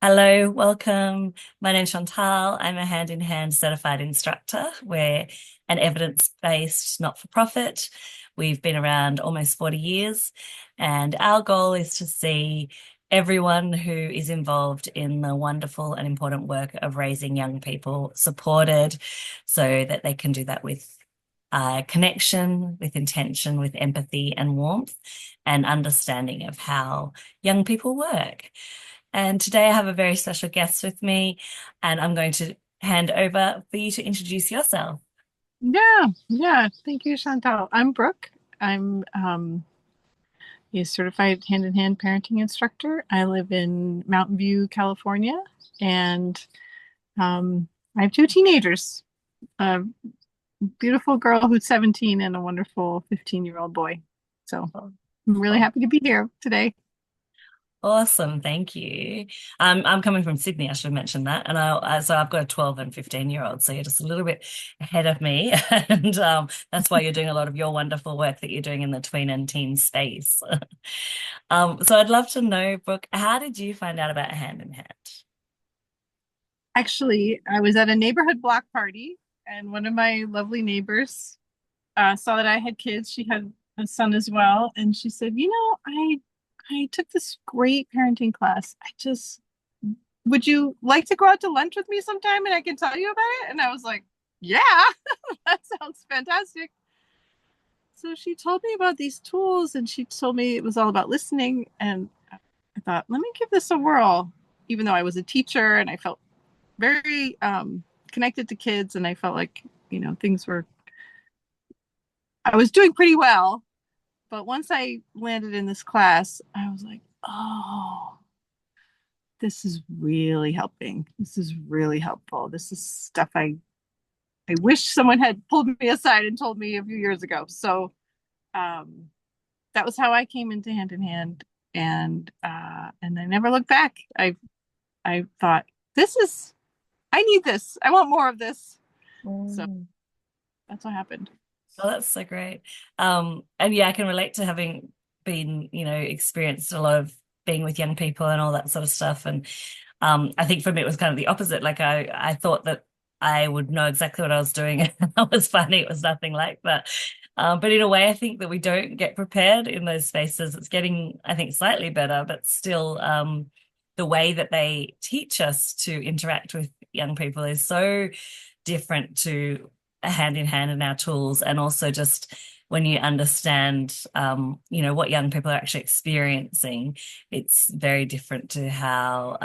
Hello, welcome. My name's Chantal. I'm a hand-in-hand certified instructor. We're an evidence-based not-for-profit. We've been around almost 40 years, and our goal is to see everyone who is involved in the wonderful and important work of raising young people supported so that they can do that with connection, with intention, with empathy and warmth, and understanding of how young people work. And today I have a very special guest with me, and I'm going to hand over for you to introduce yourself. Yeah. Thank you, Chantal. I'm Brooke. I'm a certified hand-in-hand parenting instructor. I live in Mountain View, California, and I have two teenagers, a beautiful girl who's 17 and a wonderful 15-year-old boy. So I'm really Oh, happy to be here today. awesome, thank you. I'm coming from Sydney, I should have mentioned that. And so I've got a 12 and 15-year-old, so you're just a little bit ahead of me. And that's why you're doing a lot of your wonderful work that you're doing in the tween and teen space. So I'd love to know, Brooke, how did you find out about Hand in Hand? Actually, I was at a neighborhood block party, and one of my lovely neighbors saw that I had kids. She had a son as well, and she said, I took this great parenting class. Would you like to go out to lunch with me sometime and I can tell you about it?" And I was like, "Yeah, that sounds fantastic." So she told me about these tools and she told me it was all about listening. And I thought, let me give this a whirl, even though I was a teacher and I felt very connected to kids and I felt like, I was doing pretty well. But once I landed in this class, I was like, oh, this is really helping. This is really helpful. This is stuff I wish someone had pulled me aside and told me a few years ago. So um, that was how I came into Hand in Hand, and I never looked back. I thought, this is I need this. I want more of this. So Mm. that's what happened. Oh, that's so great. And yeah, I can relate to having been, experienced a lot of being with young people and all that sort of stuff. And I think for me it was kind of the opposite. Like I thought that I would know exactly what I was doing, and I was finding it was nothing like that. But in a way, I think that we don't get prepared in those spaces. It's getting, I think, slightly better, but still, the way that they teach us to interact with young people is so different to a hand in hand in our tools, and also just when you understand what young people are actually experiencing, it's very different to how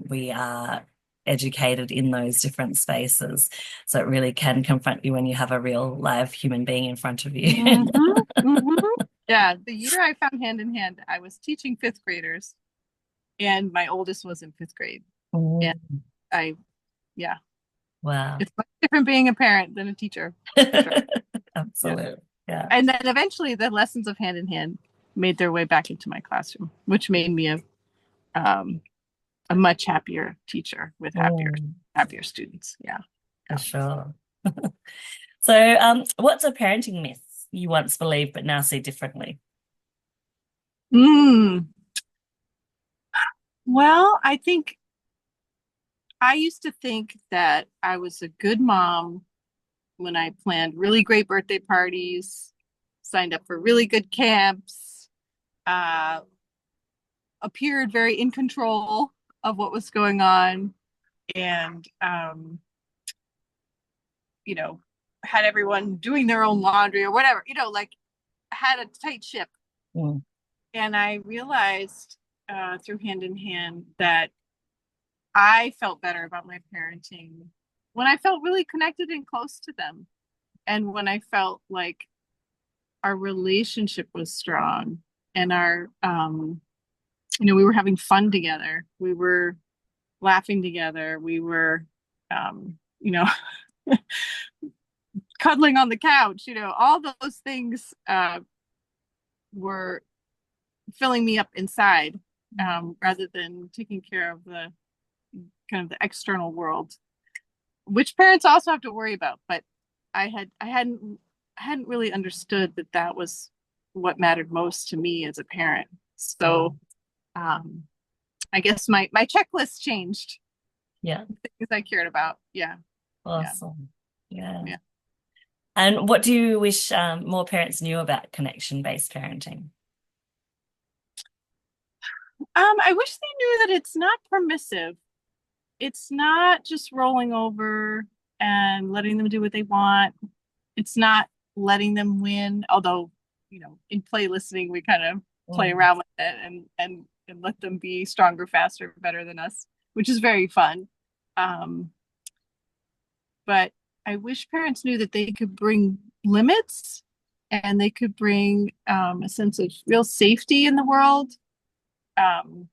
we are educated in those different spaces. So it really can confront you when you have a real live human being in front of you. hmm hmm Yeah, the year I found Hand in Hand, I was teaching fifth graders, and my oldest was in fifth grade. And Mm, I, yeah, wow. it's much different being a parent than a teacher, for sure. Yeah. Absolutely. Yeah. And then eventually the lessons of Hand in Hand made their way back into my classroom, which made me um, a much happier teacher with Mm, happier students. Yeah. for Yeah. sure. So, what's a parenting myth you once believed but now see differently? Mm. Well, I think I used to think that I was a good mom when I planned really great birthday parties, signed up for really good camps, uh, appeared very in control of what was going on, and you know, had everyone doing their own laundry or whatever, like had a tight ship. Mm, And I realized through Hand in Hand that I felt better about my parenting when I felt really connected and close to them. And when I felt like our relationship was strong and we were having fun together. We were laughing together. We were, um, you know, cuddling on the couch, all those things were filling me up inside rather than taking care of the kind of the external world, which parents also have to worry about. But I hadn't really understood that that was what mattered most to me as a parent. So um, I guess my checklist changed. Yeah. Things I cared about. Yeah. Yeah. Awesome. Yeah. Yeah. And what do you wish more parents knew about connection-based parenting? I wish they knew that it's not permissive. It's not just rolling over and letting them do what they want. It's not letting them win, although, in play listening, we kind of play Mm, around with it and let them be stronger, faster, better than us, which is very fun. Um, but I wish parents knew that they could bring limits and they could bring a sense of real safety in the world, um,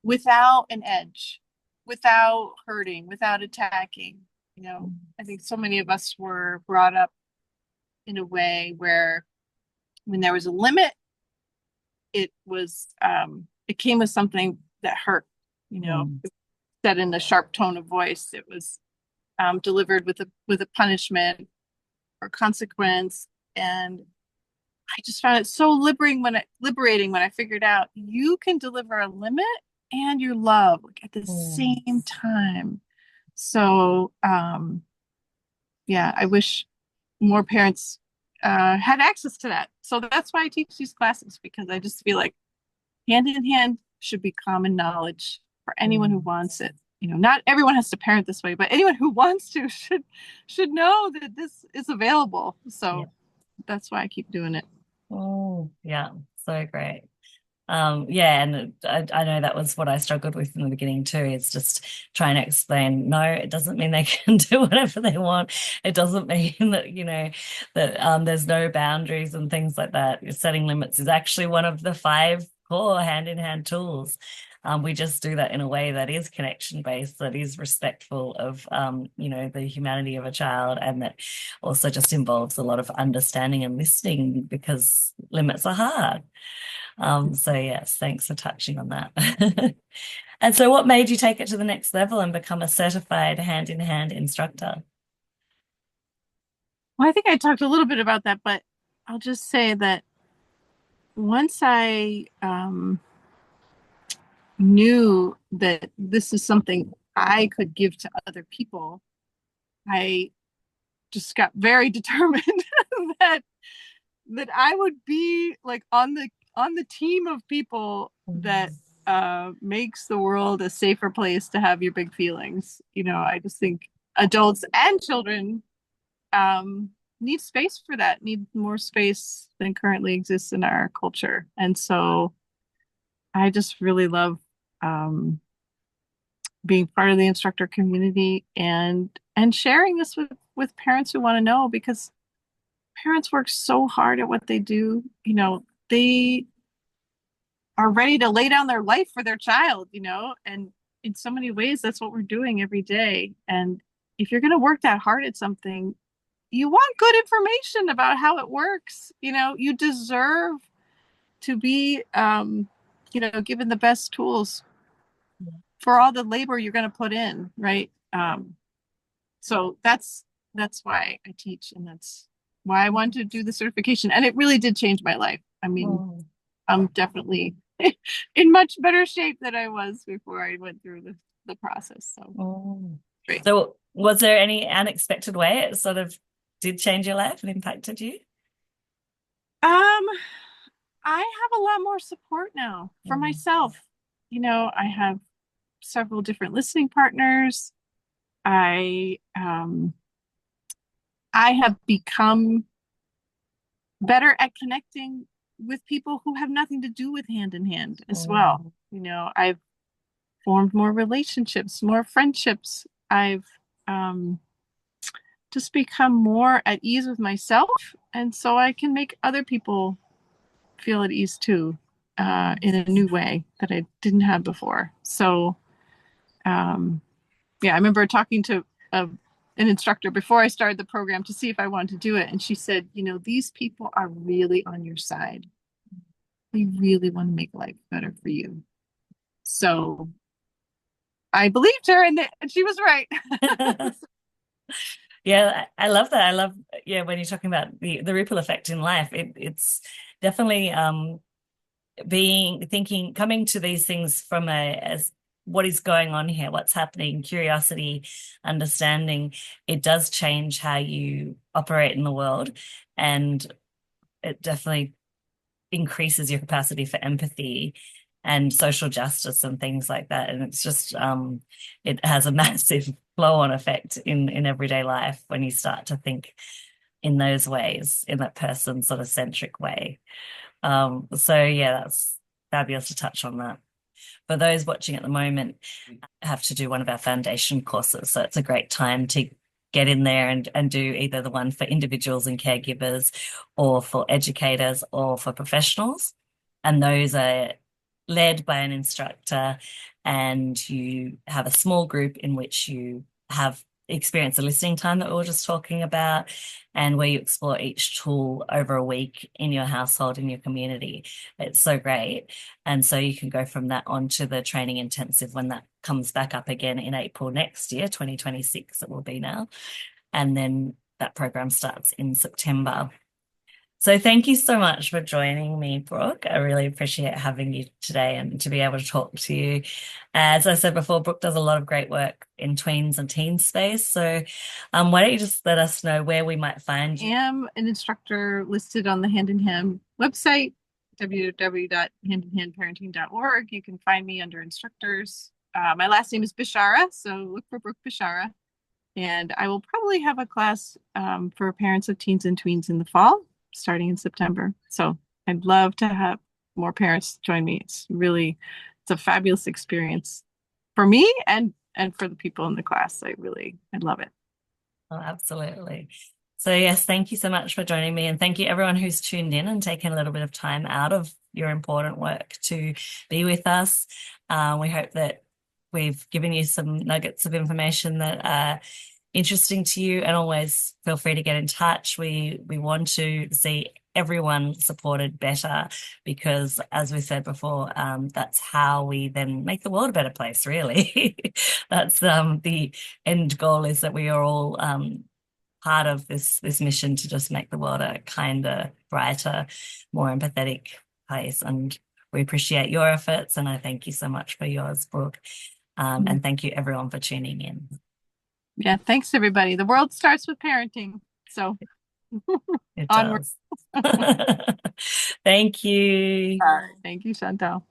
without an edge, without hurting, without attacking. I think so many of us were brought up in a way where when there was a limit, it came with something that hurt, mm, said in a sharp tone of voice. It was delivered with a punishment or consequence. And I just found it so liberating when I figured out you can deliver a limit and your love, like, at the mm. same time. So yeah, I wish more parents had access to that. So that's why I teach these classes, because I just feel like hand in hand should be common knowledge for anyone who Mm. wants it. Not everyone has to parent this way, but anyone who wants to should know that this is available. Yeah. So that's why I keep doing it. Oh, yeah. So great. Yeah, and I know that was what I struggled with in the beginning too. It's just trying to explain, no, it doesn't mean they can do whatever they want. It doesn't mean that, that there's no boundaries and things like that. Setting limits is actually one of the five core hand-in-hand tools. We just do that in a way that is connection-based, that is respectful of, the humanity of a child, and that also just involves a lot of understanding and listening because limits are hard. So yes, thanks for touching on that. And so what made you take it to the next level and become a certified hand-in-hand instructor? Well, I think I talked a little bit about that, but I'll just say that once I knew that this is something I could give to other people, I just got very determined that I would be like on the team of people that Mm, makes the world a safer place to have your big feelings. I just think adults and children um, need space for that, need more space than currently exists in our culture. And so I just really love um, being part of the instructor community and sharing this with parents who want to know, because parents work so hard at what they do. They are ready to lay down their life for their child, and in so many ways, that's what we're doing every day. And if you're going to work that hard at something, you want good information about how it works. You deserve to be, given the best tools for all the labor you're going to put in, right? So that's why I teach, and that's why I wanted to do the certification. And it really did change my life. I mean, mm, I'm definitely in much better shape than I was before I went through the process. So mm. great. So was there any unexpected way it sort of did change your life and impacted you? Um, I have a lot more support now for Mm, myself. I have several different listening partners. I have become better at connecting with people who have nothing to do with hand in hand as well. mm, I've formed more relationships, more friendships. I've um, just become more at ease with myself, and so I can make other people feel at ease too, in a new way that I didn't have before. So, um, yeah, I remember talking to an instructor before I started the program to see if I wanted to do it, and she said, these people are really on your side. They really want to make life better for you. So I believed her, and she was right. mm. Yeah, I love that. I love, yeah, when you're talking about the ripple effect in life, it's definitely coming to these things from a as what is going on here, what's happening, curiosity, understanding, it does change how you operate in the world. And it definitely increases your capacity for empathy and social justice and things like that. And it's just it has a massive flow-on effect in everyday life when you start to think in those ways, in that person sort of centric way. So yeah, that's fabulous to touch on that. For those watching at the moment, have to do one of our foundation courses. So it's a great time to get in there and do either the one for individuals and caregivers or for educators or for professionals. And those are led by an instructor, and you have a small group in which you have experience the listening time that we were just talking about, and where you explore each tool over a week in your household, in your community. It's so great. And so you can go from that on to the training intensive when that comes back up again in April next year, 2026, it will be now. And then that program starts in September. So thank you so much for joining me, Brooke. I really appreciate having you today and to be able to talk to you. As I said before, Brooke does a lot of great work in tweens and teen space. So why don't you just let us know where we might find I you? am an instructor listed on the Hand in Hand website, www.handinhandparenting.org. You can find me under instructors. My last name is Bishara, so look for Brooke Bishara. And I will probably have a class for parents of teens and tweens in the fall, starting in September. So I'd love to have more parents join me. It's a fabulous experience for me and for the people in the class. I love it. Oh, absolutely. So yes, thank you so much for joining me, and thank you everyone who's tuned in and taken a little bit of time out of your important work to be with us. We hope that we've given you some nuggets of information that are interesting to you, and always feel free to get in touch. We want to see everyone supported better because, as we said before, that's how we then make the world a better place, really. That's the end goal, is that we are all part of this mission to just make the world a kinder, brighter, more empathetic place. And we appreciate your efforts, and I thank you so much for yours, Brooke. And thank you everyone for tuning in. Yeah, thanks everybody. The world starts with parenting. So It onward. does. Thank you. All right. Thank you, Chantal.